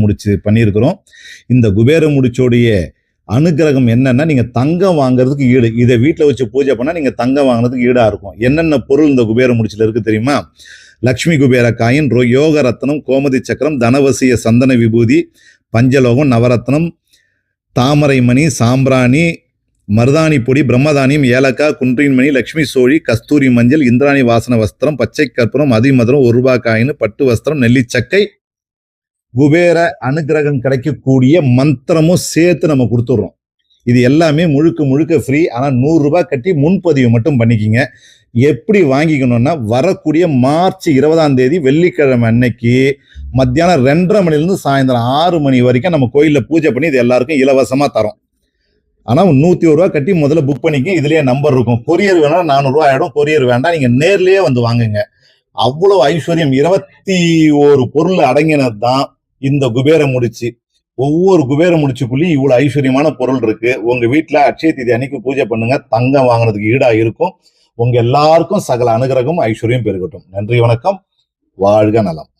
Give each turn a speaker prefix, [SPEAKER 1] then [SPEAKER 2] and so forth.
[SPEAKER 1] முடிச்சு பண்ணியிருக்கிறோம். இந்த குபேர முடிச்சோடைய அனுகிரகம் என்னன்னா, நீங்க தங்கம் வாங்குறதுக்கு ஈடு. இதை வீட்டில் வச்சு பூஜை பண்ணா நீங்க தங்கம் வாங்குறதுக்கு ஈடா இருக்கும். என்னென்ன பொருள் இந்த குபேர முடிச்சுல இருக்கு தெரியுமா? லக்ஷ்மி குபேர காயின், யோக ரத்னம், கோமதி சக்கரம், தனவசிய சந்தன விபூதி, பஞ்சலோகம், நவரத்னம், தாமரை மணி, சாம்பிராணி, மருதாணி பொடி, பிரம்மதானியம், ஏலக்காய், குன்றின் மணி, லட்சுமி சோழி, கஸ்தூரி மஞ்சள், இந்திராணி வாசன வஸ்திரம், பச்சை கற்பூரம், அதிமதுரம், ₹1 காயின், பட்டு வஸ்திரம், நெல்லிச்சக்கை, குபேர அனுகிரகம் கிடைக்கக்கூடிய மந்திரமும் சேர்த்து நம்ம கொடுத்துடுறோம். இது எல்லாமே முழுக்க முழுக்க ஃப்ரீ. ஆனால் ₹100 கட்டி முன்பதிவு மட்டும் பண்ணிக்கிங்க. எப்படி வாங்கிக்கணும்னா, வரக்கூடிய மார்ச் 20ஆம் தேதி வெள்ளிக்கிழமை அன்னைக்கு மத்தியானம் 2:30 மணிலிருந்து சாயந்தரம் 6 மணி வரைக்கும் நம்ம கோயிலில் பூஜை பண்ணி இது எல்லாருக்கும் இலவசமாக தரோம். ஆனால் ₹101 கட்டி முதல்ல புக் பண்ணிக்க. இதுலேயே நம்பர் இருக்கும். கொரியர் வேணா ₹400 ஆகிடும். கொரியர் வேண்டாம், நீங்கள் நேர்லேயே வந்து வாங்குங்க. அவ்வளோ ஐஸ்வர்யம். 21 பொருள் அடங்கினது தான் இந்த குபேர முடிச்சு. ஒவ்வொரு குபேர முடிச்சுக்குள்ளேயும் இவ்வளவு ஐஸ்வர்யமான பொருள் இருக்கு. உங்க வீட்டுல அட்சய தீதி அன்னைக்கு பூஜை பண்ணுங்க. தங்கம் வாங்குறதுக்கு ஈடா இருக்கும். உங்க எல்லாருக்கும் சகல அனுகிரகம் ஐஸ்வர்யம் பெருகட்டும். நன்றி, வணக்கம், வாழ்க நலம்.